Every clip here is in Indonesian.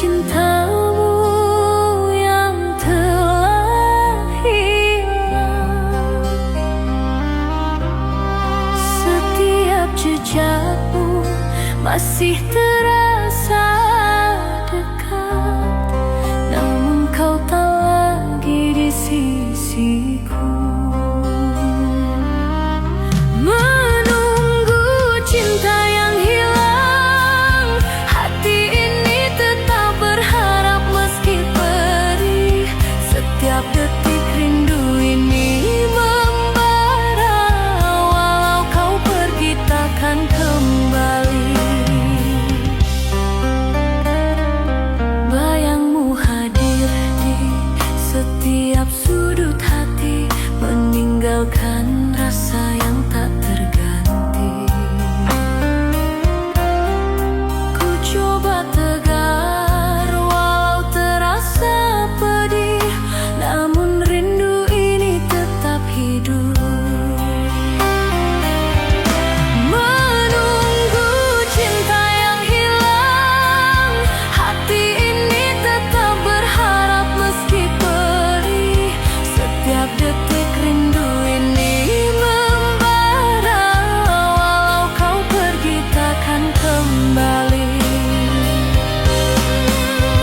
cintamu yang telah hilang. Setiap jejakmu masih terasa dekat, namun kau tak lagi di sisiku. Menunggu cinta yang hilang, hati ini tetap berharap meski perih. Setiap detik rindu ini membara, walau kau pergi takkan kembali. Bayangmu hadir di setiap sudut hati, meninggalkan rasa yang tak terganti. Ku coba tegar walau terasa pedih, namun rindu ini tetap hidup. Menunggu cinta yang hilang, hati ini tetap berharap meski perih. Setiap detik rindu ini membara, walau kau pergi takkan kembali.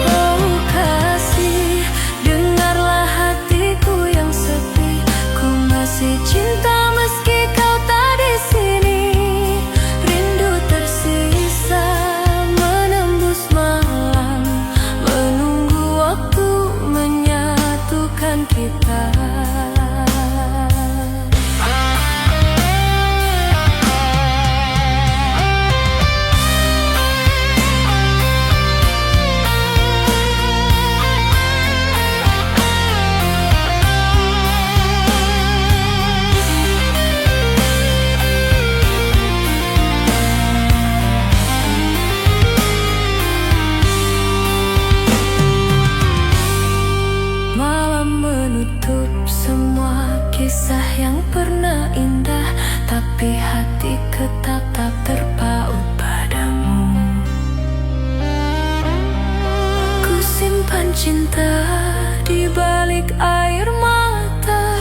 Oh kasih, dengarlah hatiku yang sepi. Ku masih cinta meski kau tak di sini. Rindu tersisa menembus malam, menunggu waktu menyatukan kita. Malam menutup semua kisah yang pernah indah, tapi hati tetap terpaut padamu. Ku simpan cinta di balik air mata,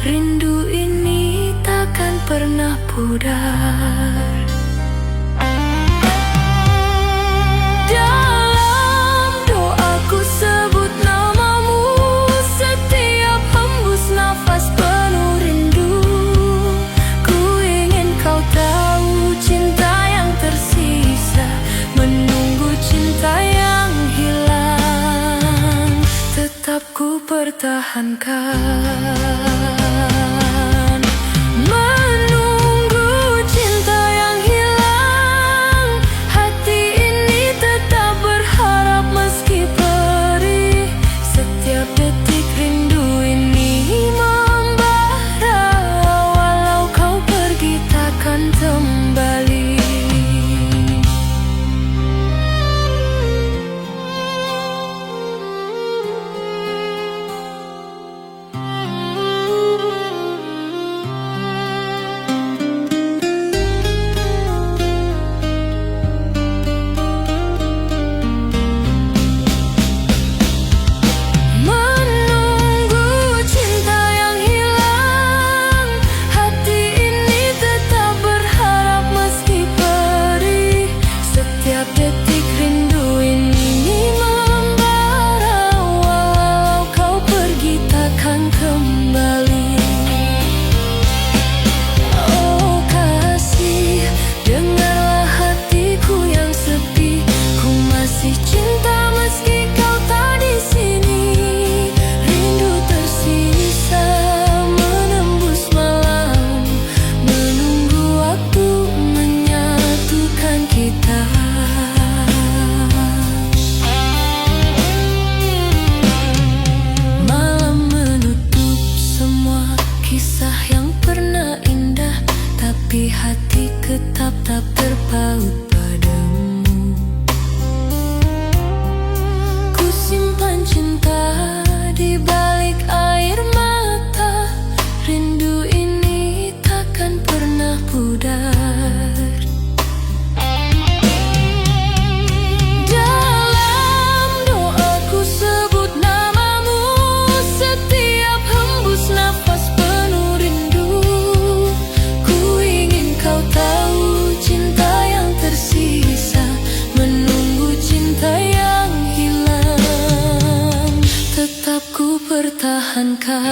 rindu ini takkan pernah pudar. Dalam doaku sebut namamu, setiap hembus nafas penuh rindu. Ku ingin kau tahu cinta yang tersisa, menunggu cinta yang hilang, tetap ku pertahankan. Menunggu cinta yang hilang, hati ini tetap berharap meski perih. Setiap detik rindu ini membara, walau kau pergi takkan kembali. pertahankan.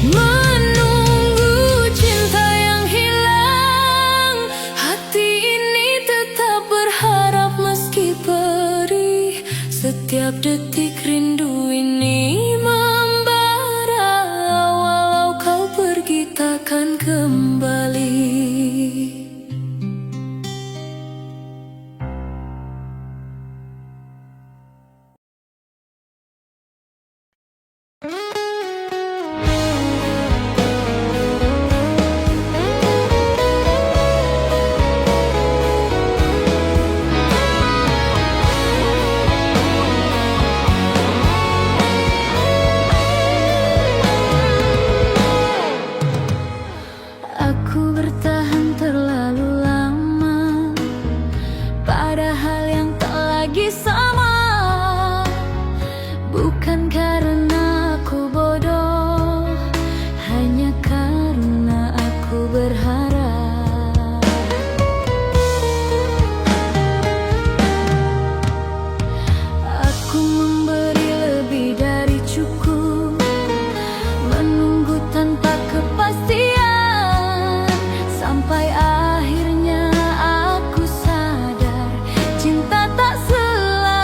Menunggu cinta yang hilang, hati ini tetap berharap meski perih. Setiap detik rindu ini membara, walau kau pergi takkan kembali. Aku bertahan terlalu lama, padahal yang tak lagi sama. Bukan karena aku bodoh, hanya karena aku berharap. Aku memberi lebih dari cukup, menunggu tanpa kepastian, sampai akhirnya aku sadar cinta tak selalu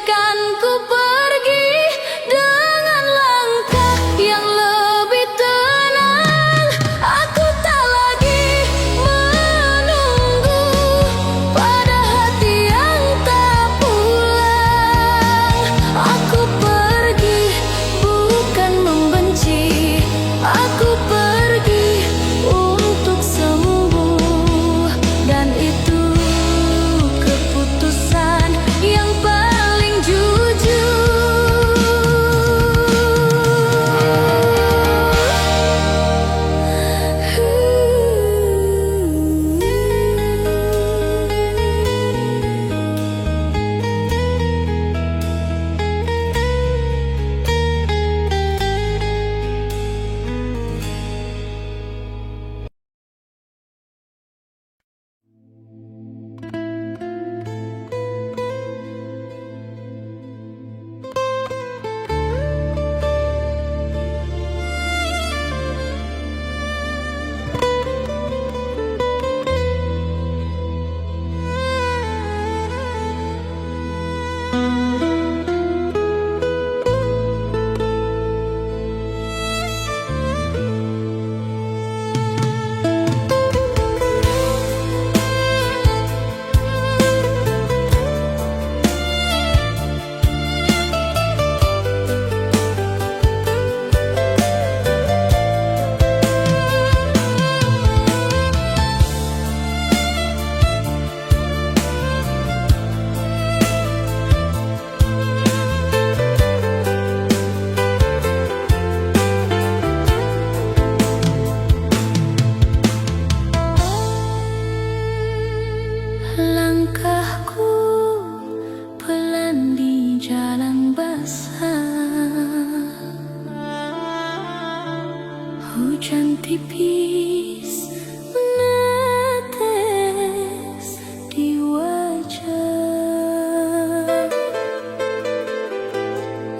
biarkan ku pergi dengan langkah yang lebih tenang. Aku tak lagi menunggu pada hati yang tak pulang. Aku pergi bukan membenci, aku pergi untuk sembuh, dan itu keputusan yang paling jujur. Langkahku pelan di jalan basah, hujan tipis menetes di wajah,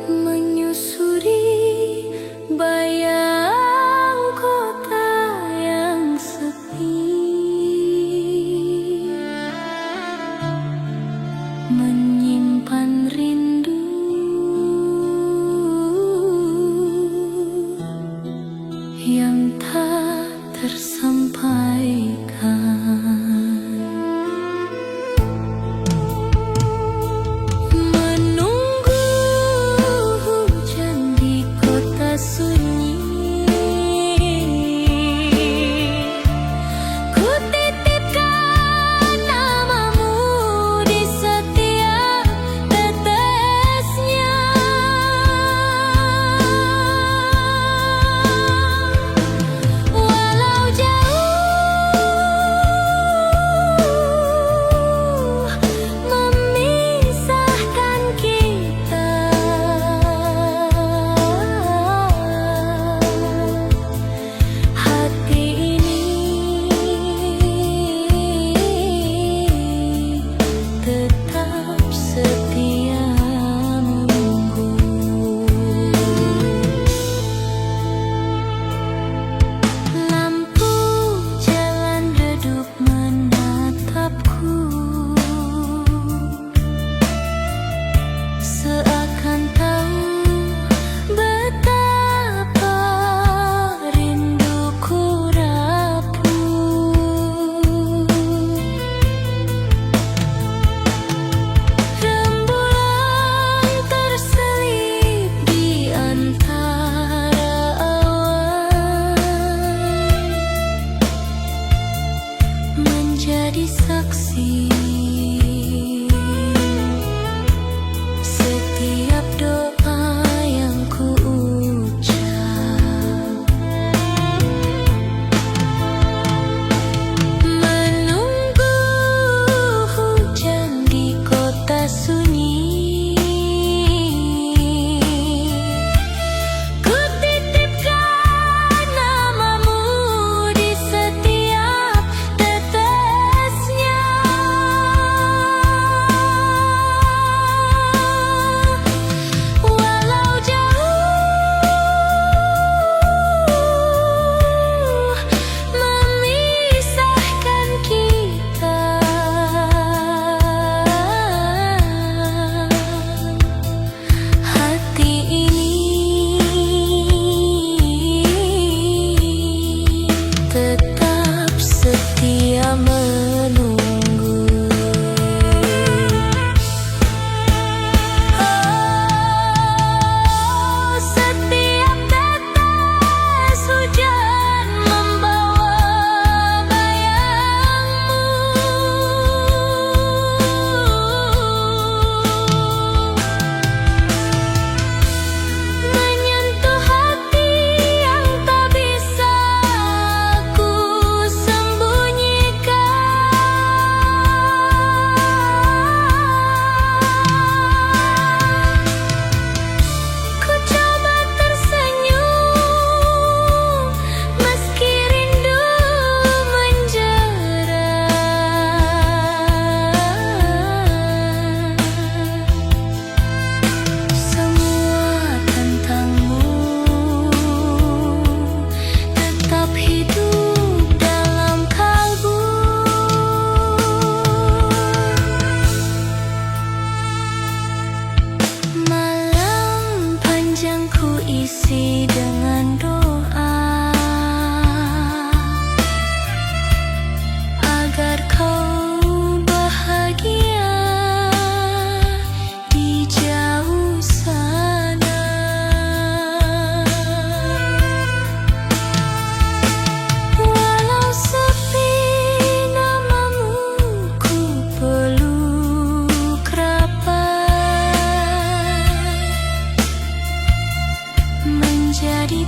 menyusuri bayang kota yang sepi, menyimpan rindu yang tak tersalurkan. isi dengan doa agar kau bahagia di jauh sana. Walau sepi namamu ku peluk rapat, menjadi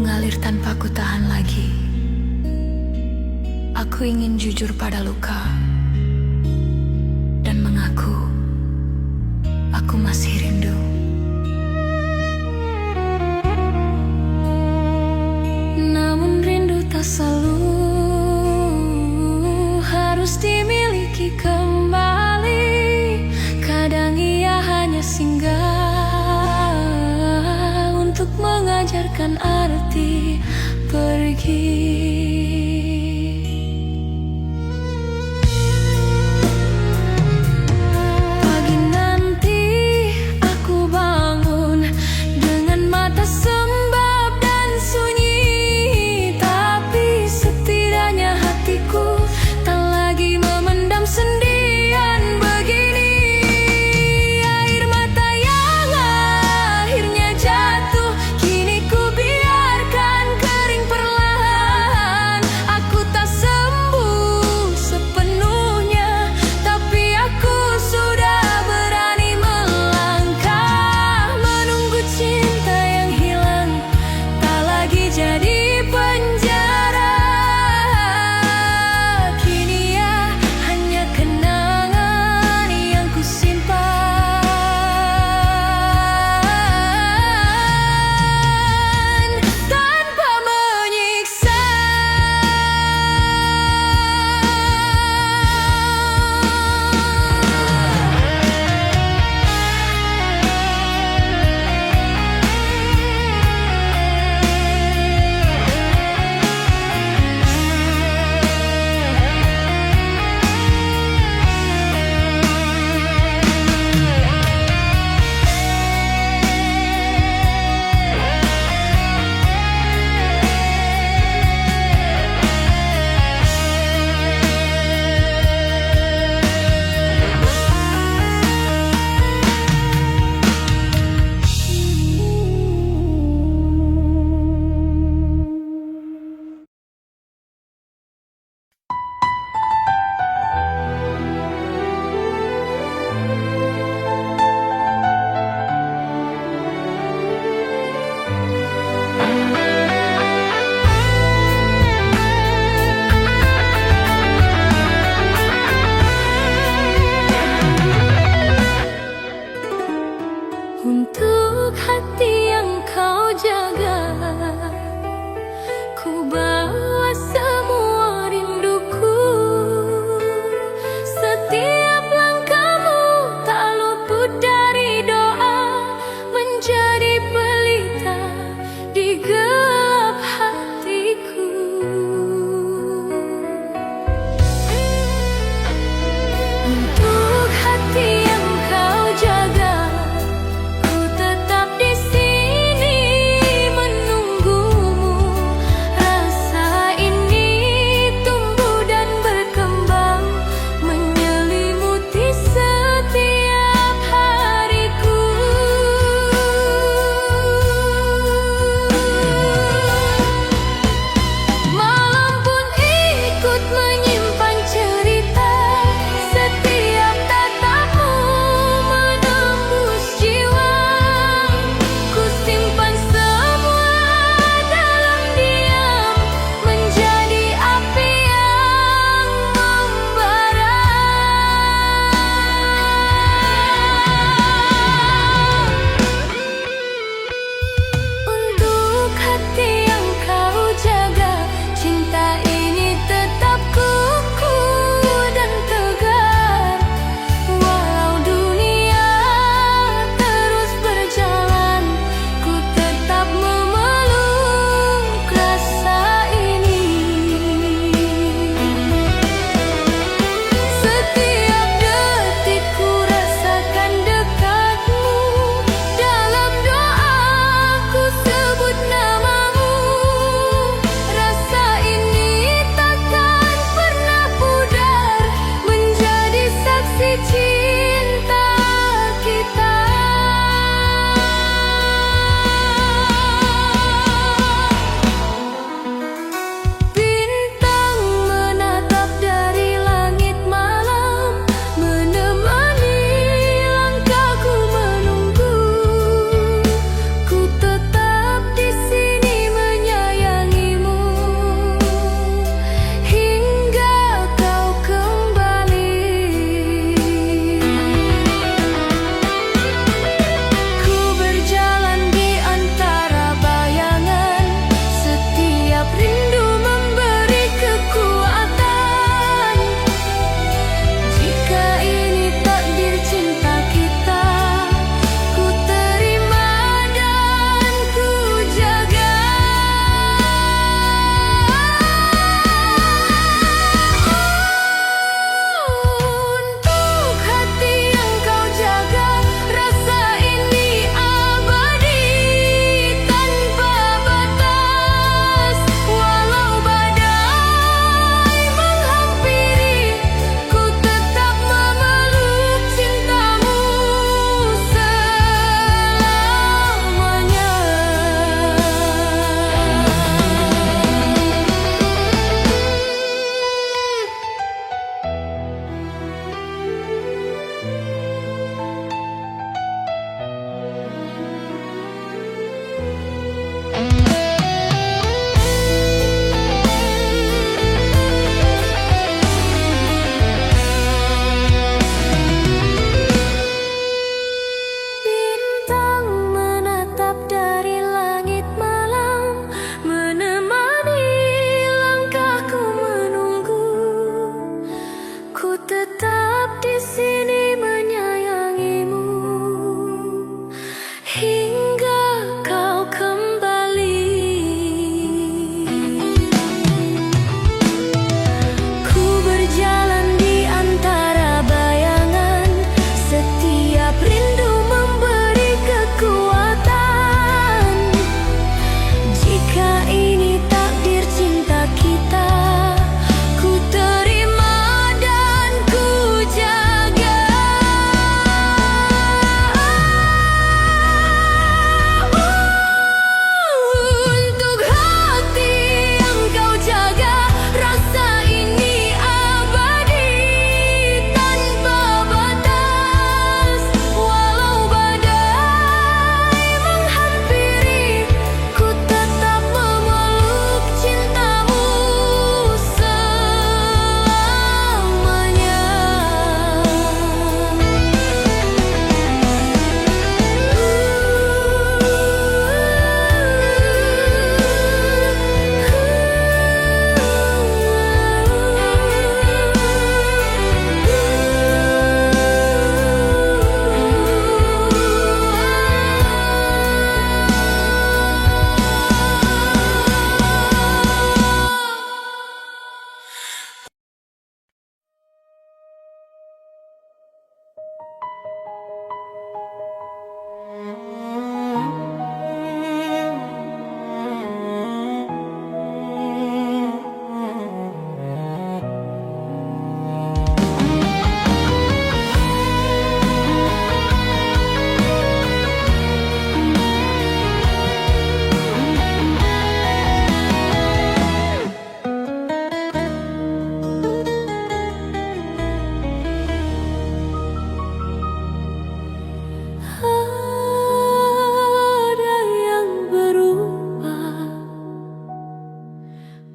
mengalir tanpa ku tahan lagi. Aku ingin jujur pada luka dan mengaku aku masih rindu. Namun rindu tak selalu harus dimiliki kembali. Kadang ia hanya singgah untuk mengajarkan arti pergi. Pagi nanti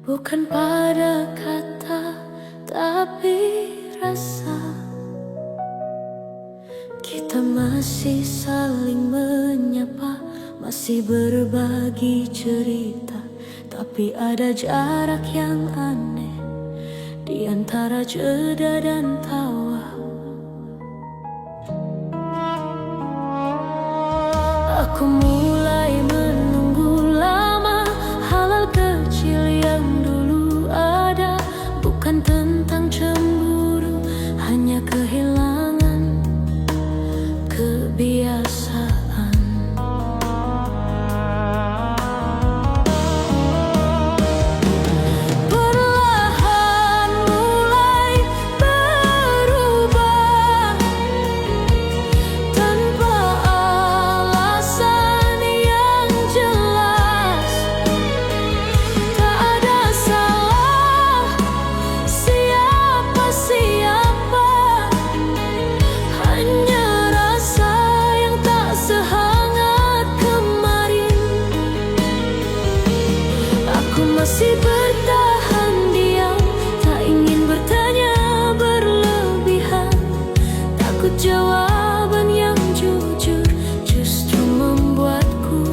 bukan pada kata tapi rasa. Kita masih saling menyapa, masih berbagi cerita, tapi ada jarak yang aneh di antara jeda dan tawa. Aku mulai menunggu lama hal-hal kecil yang dulu ada, bukan tentang cemburu, hanya kehilangan kebiasaan. Perlahan mulai berubah tanpa alasan yang jelas. Tak ada salah siapa-siapa, hanya rasa yang tak sehangat kemarin. Aku masih bertahan diam, tak ingin bertanya berlebihan. Takut jawaban yang jujur justru membuatku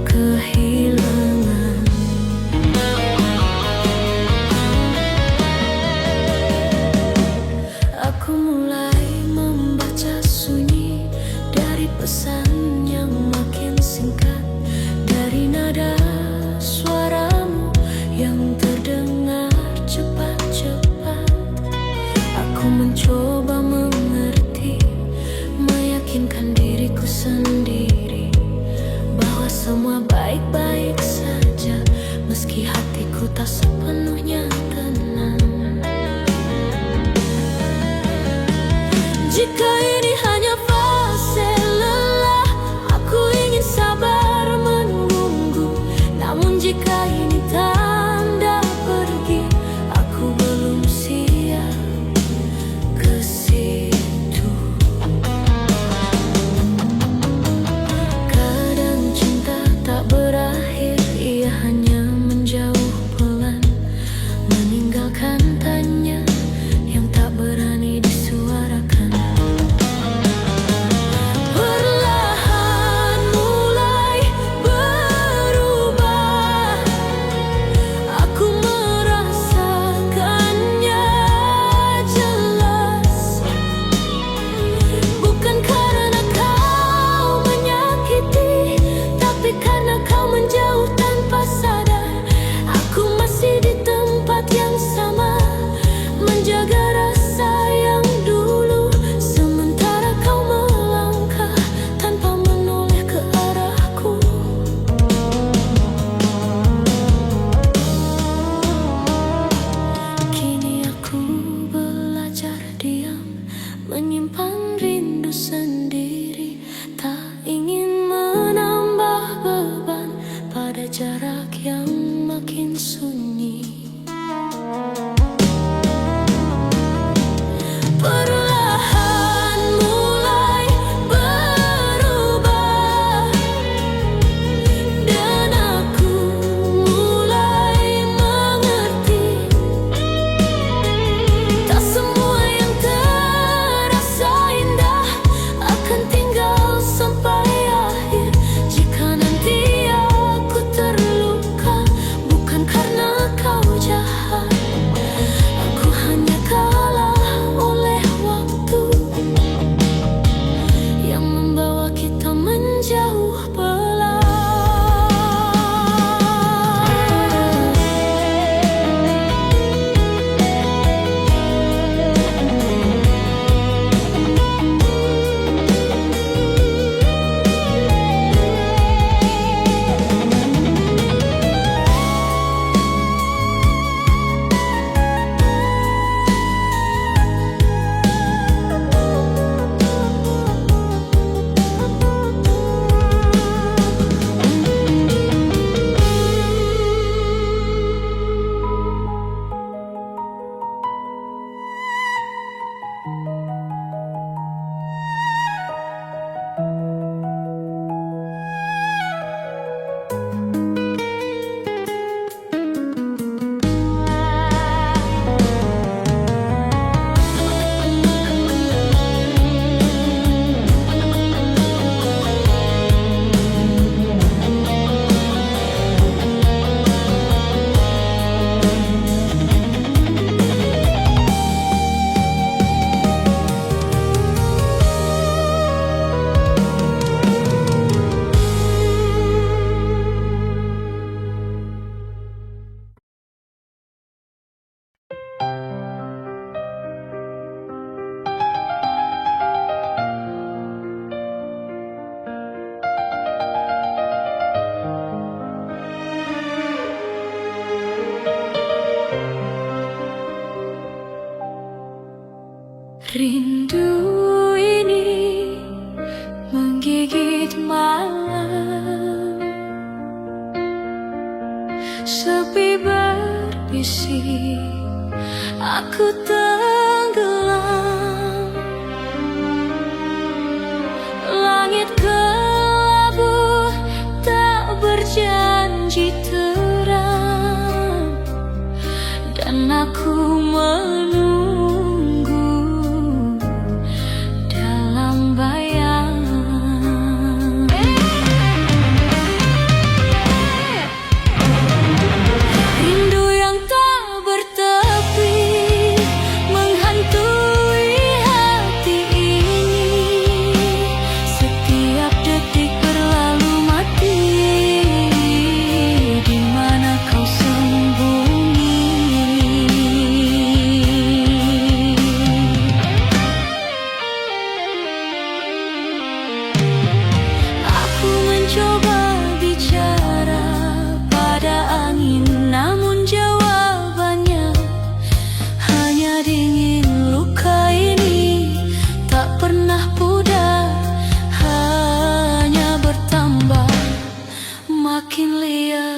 kehilangan. Aku mulai membaca sunyi dari pesan yang makin singkat, dari nada suaramu yang terdengar cepat-cepat. Aku mencoba mengerti, meyakinkan diriku sendiri bahwa semua baik-baik saja, meski hatiku tak sepenuhnya tenang. Jika ini hanya fase lelah, aku ingin sabar menunggu. Namun jika ini tanda pergi, aku belum siap ke situ. Kadang cinta tak berakhir, ia hanya menjauh pelan, meninggalkan tanya yang tak berani disuarakan. Perlahan mulai berubah, aku merasakannya jelas. Bukan karena kau menyakiti, tapi karena kau menjauh tanpa sadar. Aku masih di tempat yang sama, menjaga rasa yang dulu, sementara kau melangkah tanpa menoleh ke arahku. Kini aku belajar diam, menyimpan rindu sendiri, tak ingin menambah beban pada jarak yang makin sunyi. Perlahan mulai berubah, dan aku mulai mengerti, tak semua yang terasa indah akan tinggal sampai akhir. Jika nanti aku terluka, bukan karena kau Sepi berbisik, aku tenggelam. Langit kelabu tak berjanji terang, dan aku menunggu dalam bayang. Rindu yang tak bertepi menghantui hati ini. Setiap detik berlalu mati. Di mana kau sembunyi? Aku mencoba bicara pada angin, namun jawabannya hanya dingin. Luka ini tak pernah pudar, hanya bertambah makin liar.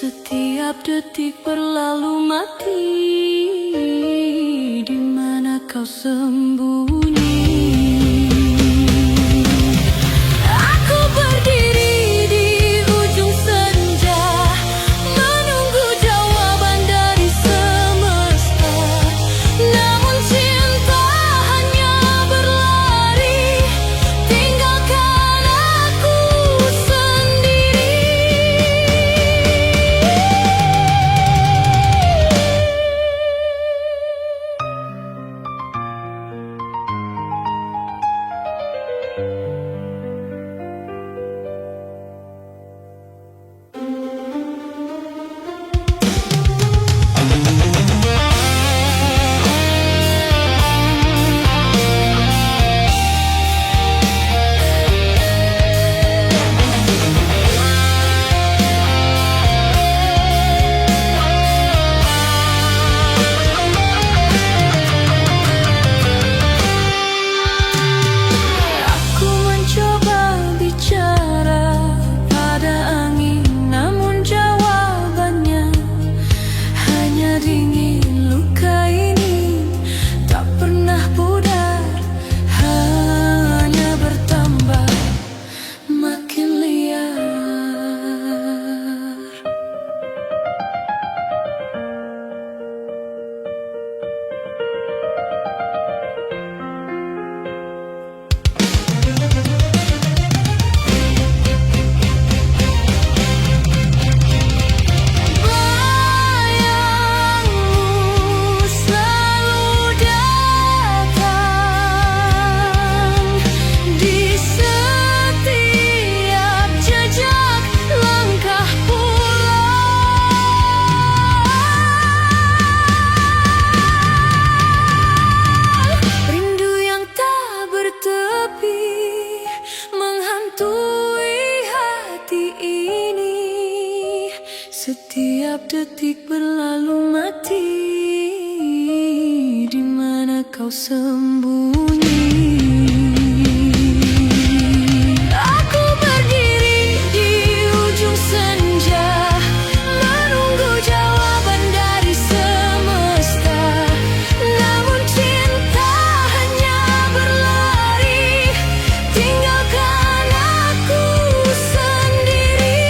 Setiap detik berlalu mati. Di mana kau sembunyi? Aku berdiri di ujung senja, menunggu jawaban dari semesta. Namun cinta hanya berlari, tinggalkan aku sendiri. Setiap detik berlalu mati. Di mana kau sembunyi? Aku berdiri di ujung senja, menunggu jawaban dari semesta. Namun cinta hanya berlari, tinggalkan aku sendiri.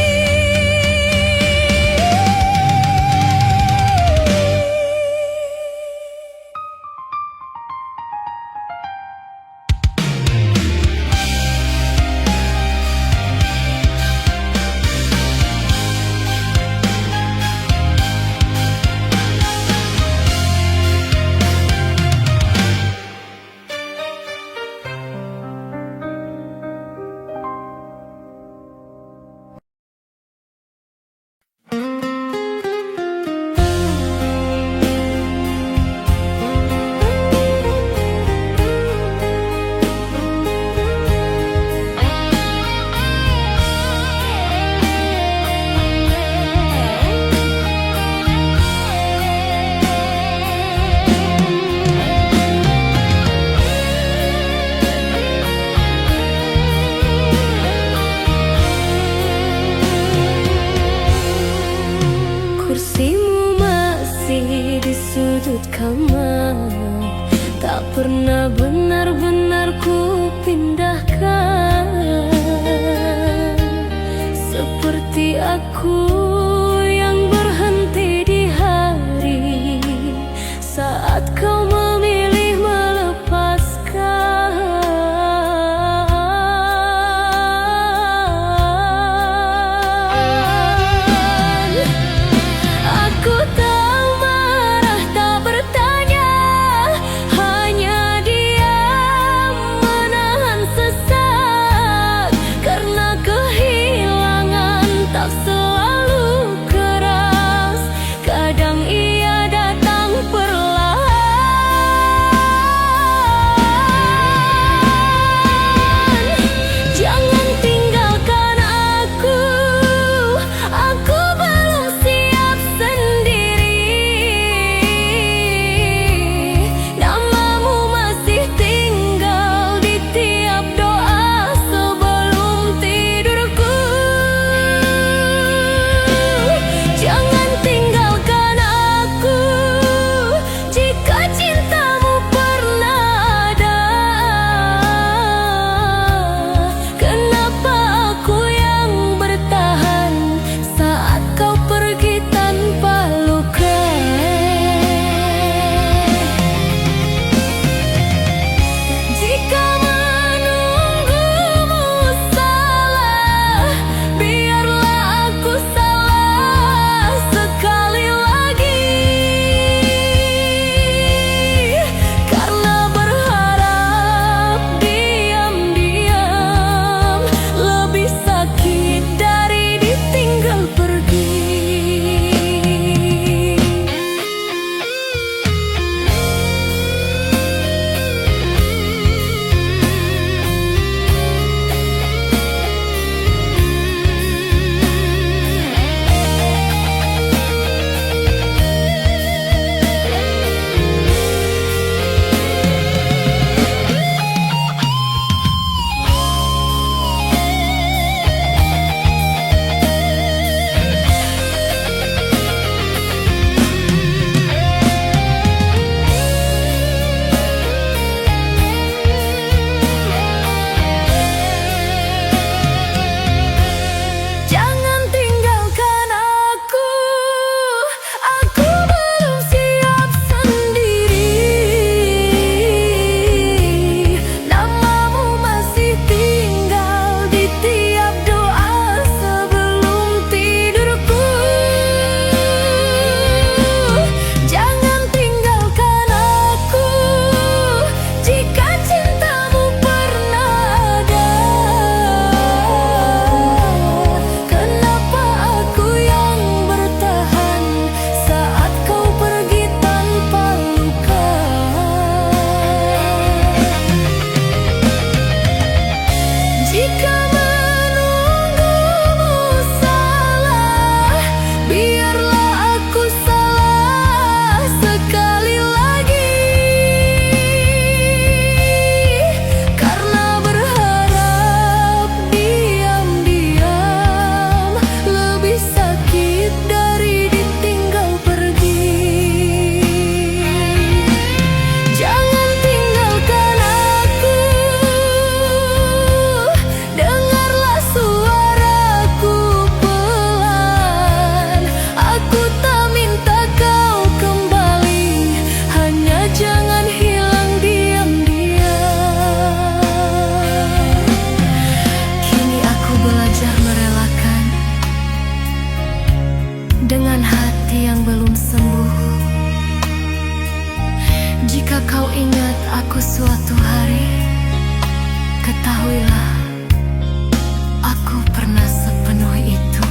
pernah benar-benar ku pindahkan. Seperti aku yang berhenti di hari saat kau memilih melepaskan. Aku tak marah, tak bertanya, hanya diam menahan sesak. Karena kehilangan tak selalu keras, kadang ia datang perlahan. Jangan tinggalkan aku belum siap sendiri. Namamu masih tinggal di tiap doa sebelum tidurku. Jangan tinggalkan aku jika cintamu pernah ada. Kenapa aku yang bertahan saat kau pergi tanpa luka? Jika menunggumu salah, biarlah aku salah sekali lagi. Karena berharap diam-diam lebih sakit dari ditinggal pergi. Jangan tinggalkan aku belum siap sendiri. Namamu masih tinggal di tiap doa sebelum tidurku. Jangan tinggalkan aku jika cintamu pernah ada. Kenapa aku yang bertahan saat kau pergi tanpa luka? Jika menunggumu salah, biarlah aku salah sekali lagi. Karena berharap diam-diam lebih sakit dari ditinggal pergi. Jangan tinggalkan aku, dengarlah suaraku pelan. Aku tak minta kau kembali, hanya jangan hilang diam-diam. Kini aku belajar merelakan dengan hati yang belum sembuh. Jika kau ingat aku suatu hari, ketahuilah aku pernah sepenuh itu.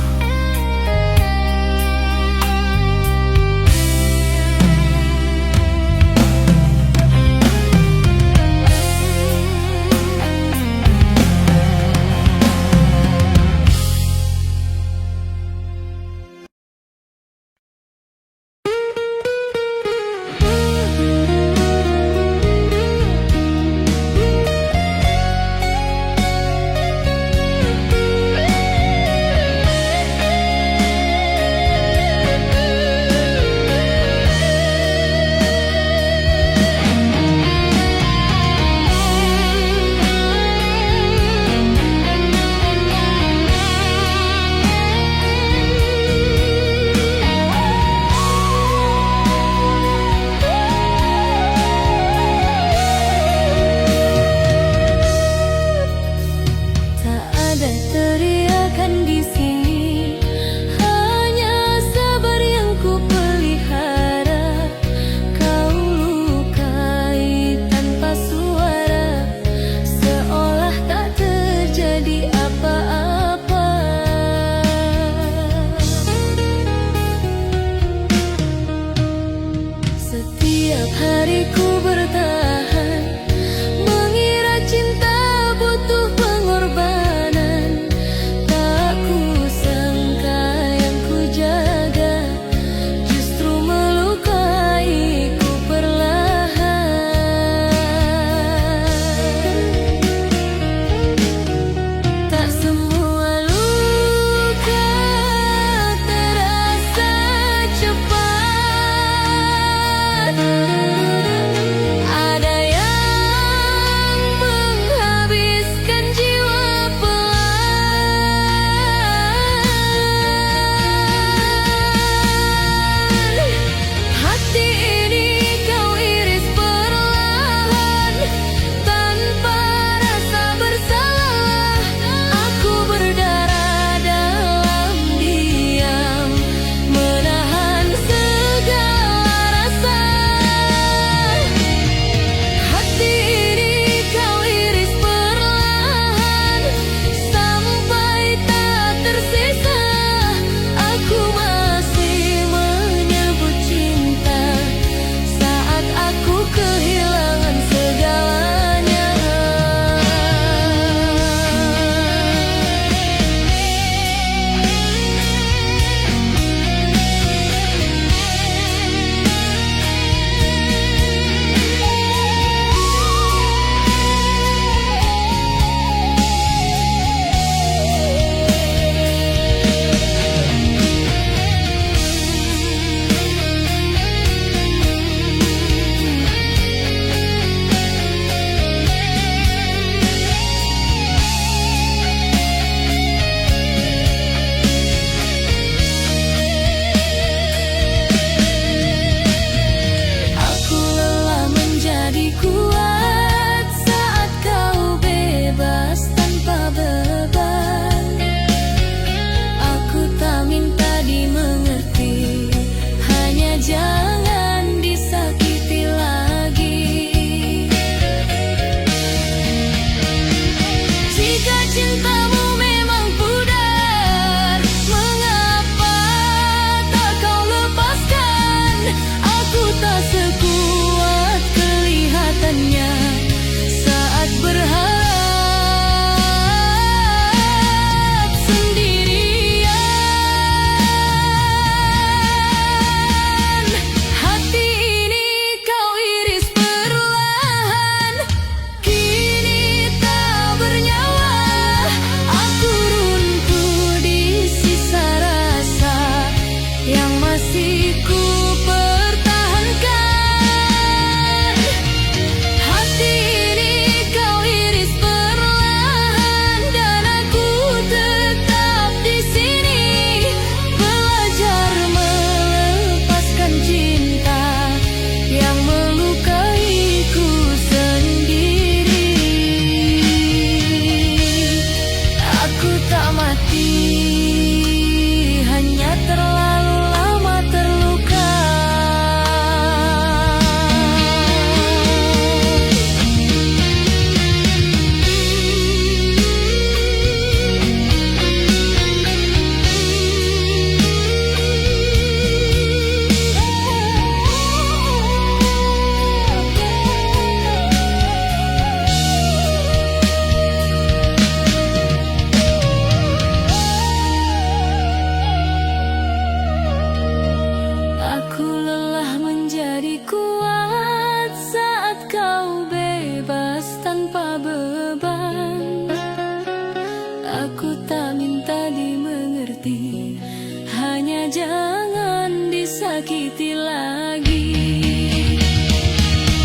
jangan disakiti lagi.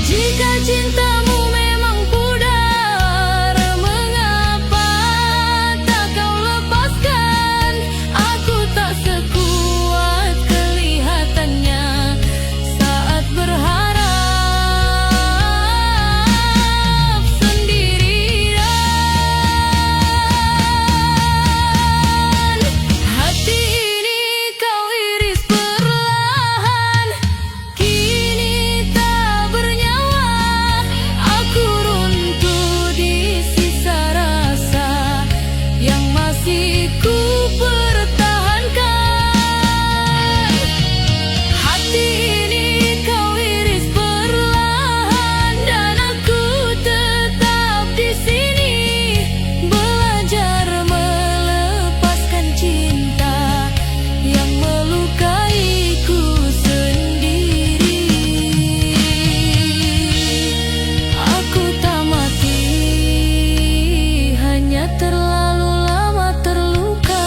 Jika cintamu memang pudar, mengapa tak kau lepaskan? Aku tak sekuat kelihatannya saat berharap sendirian. Hati ini kau iris perlahan, kini tak bernyawa. Aku runtuh di sisa rasa yang masih ku pertahankan. Hati ini kau iris perlahan dan aku tetap di sini, belajar melepaskan cinta yang melukaiku sendiri. Aku tak mati, hanya terlalu lama terluka.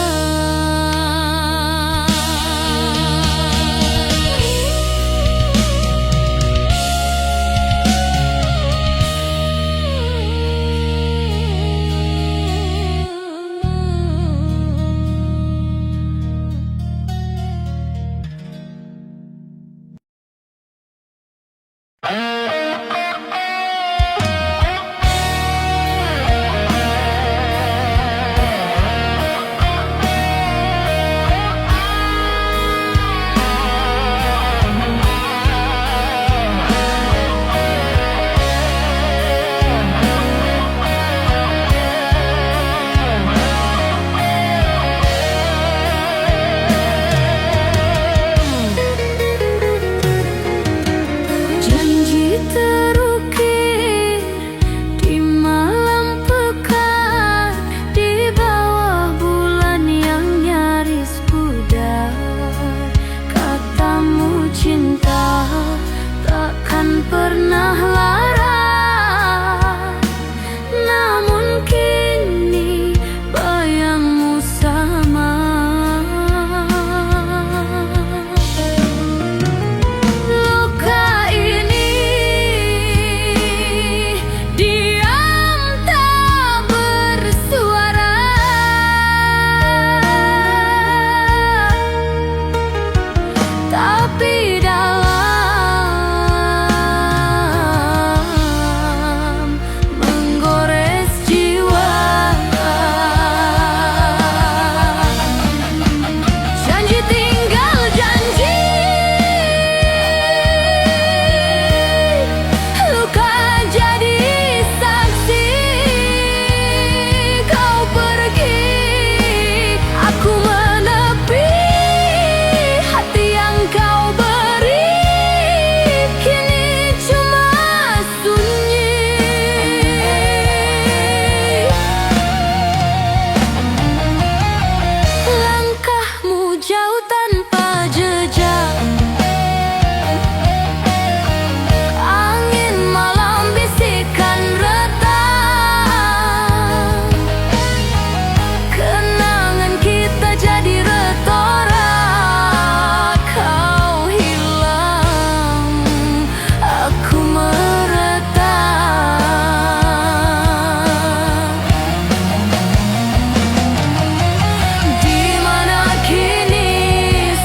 Janji terukir di malam pekan, di bawah bulan yang nyaris pudar. Katamu cinta takkan pernah lara, namun kini bayangmu sama. Luka ini diam tak bersuara, tapi dalam menggores jiwa. Janji tinggal janji, luka jadi saksi. Kau pergi, aku menepi. Hati yang kau beri kini cuma sunyi. Langkahmu jauh tanpa jejak, angin malam bisikan retak. Kenangan kita jadi retorak. Kau hilang, aku meretak. Di mana kini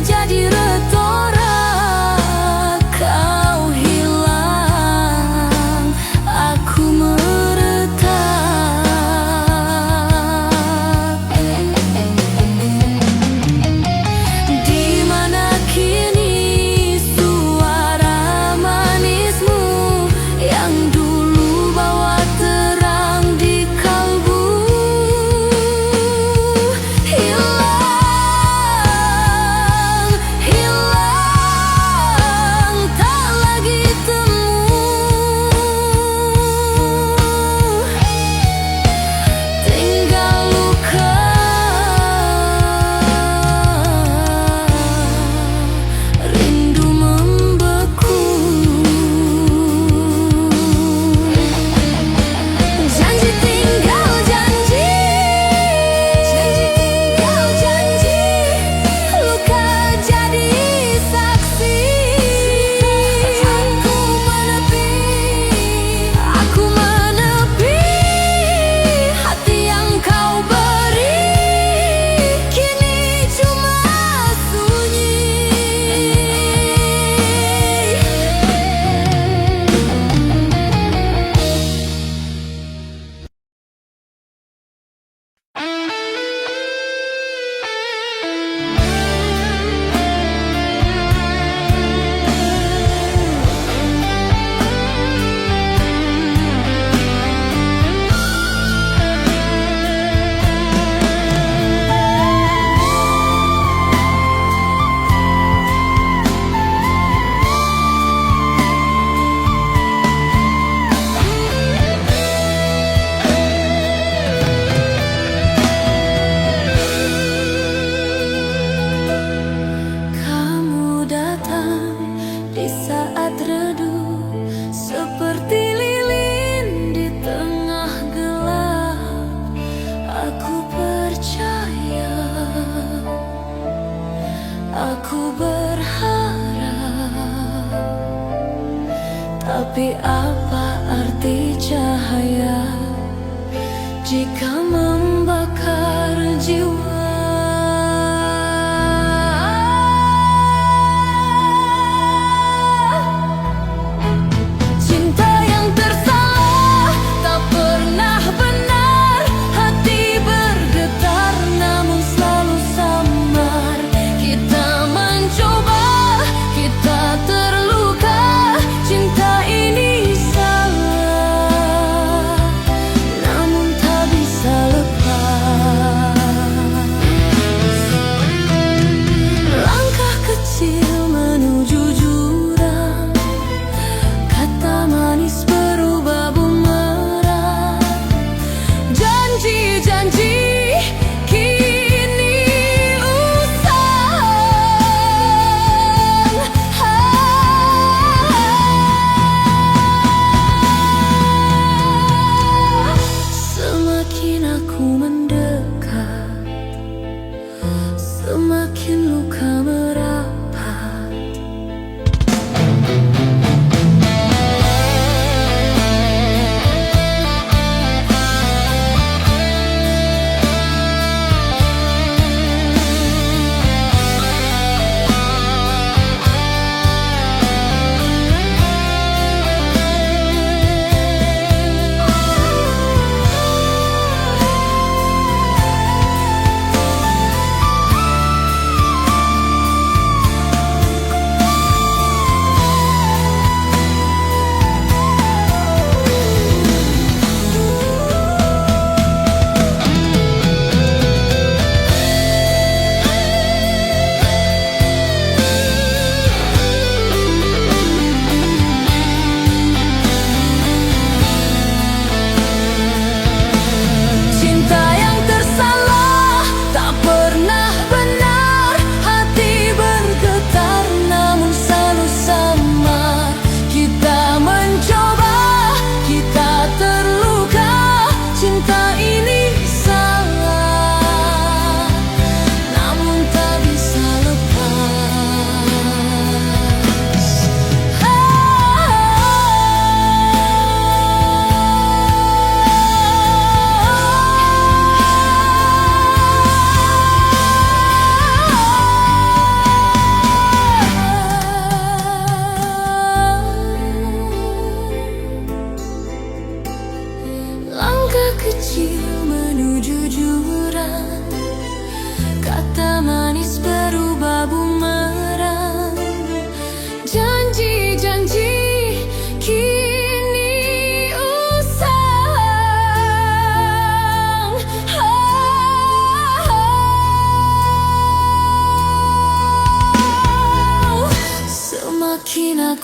jadi retora. Kau hilang, aku meretak. Di mana kini suara manismu yang dulu bawa terang di kalbu? Hilang, hilang, tak lagi temu. Tinggal luka, rindu membeku. Janji tinggal janji, janji tinggal janji. Luka jadi saksi. Aku menepi, hati yang kau beri kini cuma sunyi. Kamu datang di saat redup, seperti lilin di tengah gelap. Aku percaya, aku berharap, tapi apa arti cahaya jika membakar jiwa? Cinta yang tersalah tak pernah benar. Hati bergetar namun selalu samar. Kita mencoba, kita terluka. Cinta ini salah, namun tak bisa lepas. Langkah kecil menuju jurang, kata manis berubah bumerang. Janji-janji kini usang. Semakin aku mendekat, semakin luka merapat.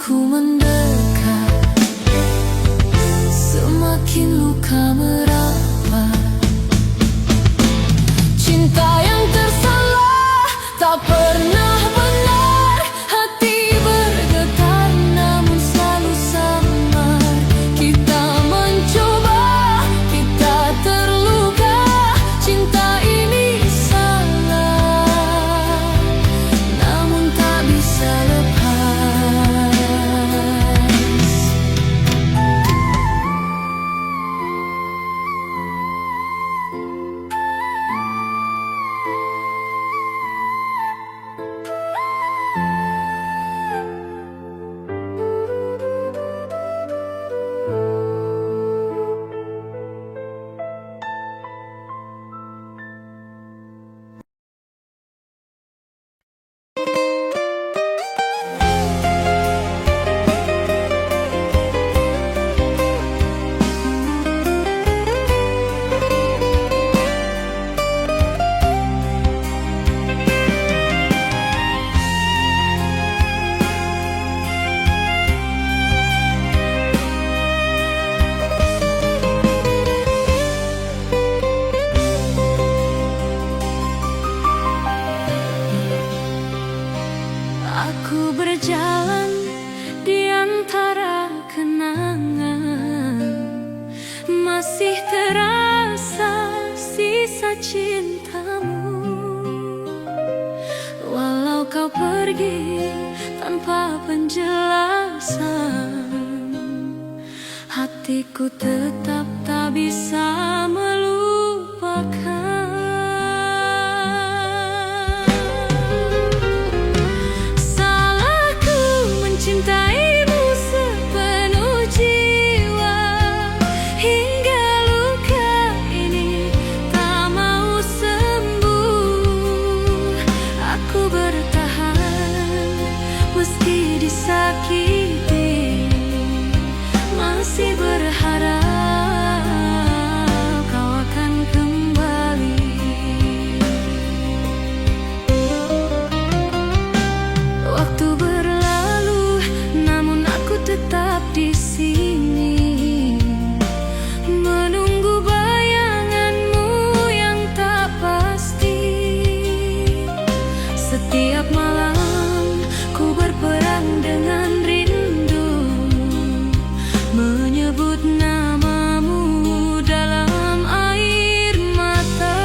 aku mendekat, semakin luka merapat. Cinta yang tersalah tak pernah benar, hati bergetar namun selalu samar. Kita mencoba, kita terluka, cinta ini salah, namun tak bisa lepas. Aku berjalan di antara kenangan, masih terasa sisa cintamu. Walau kau pergi tanpa penjelasan, hatiku tetap tak bisa melupakan. Cintaimu sepenuh jiwa, hingga luka ini tak mau sembuh. Aku bertahan meski disakiti, masih berharap kau akan kembali. Waktu tetap di sini, menunggu bayanganmu yang tak pasti. Setiap malam ku berperang dengan rindu, menyebut namamu dalam air mata.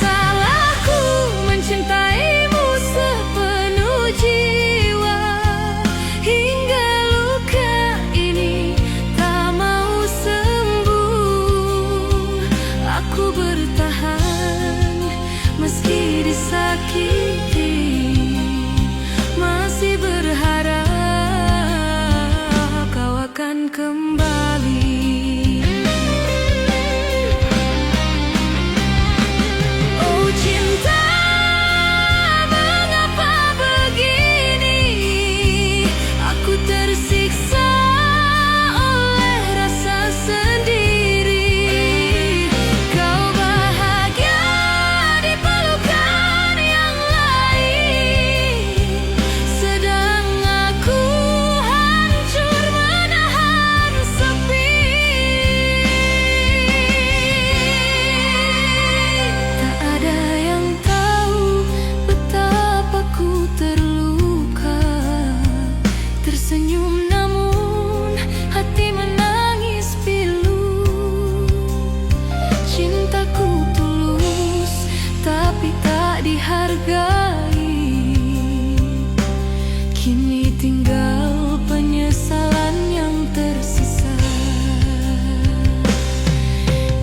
Salahku mencintai sepenuh jiwa, hingga luka ini tak mau sembuh. Aku bertahan meski disakiti, masih berharap kau akan kembali. Oh cinta, tersiksa oleh rasa sendiri. Kau bahagia di pelukan yang lain, sedang aku hancur menahan sepi. Tak ada yang tahu betapa ku terluka, tersenyum namun hati menangis pilu. Cintaku tulus tapi tak dihargai, kini tinggal penyesalan yang tersisa.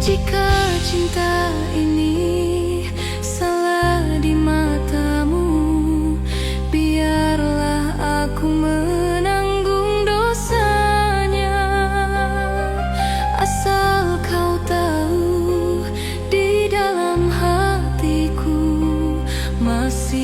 Jika cinta ini salah di matamu, biarlah aku menanggung dosanya. Asal kau tahu, di dalam hatiku masih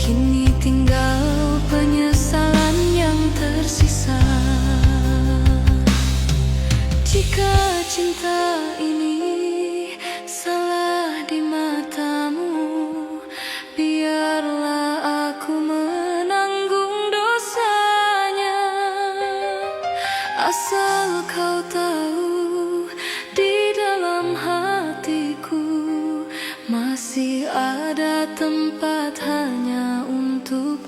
Kini tinggal penyesalan yang tersisa. Jika cinta ini salah di matamu, biarlah aku menanggung dosanya. Asal kau tahu, di dalam hatiku masih ada tempat hanya untuk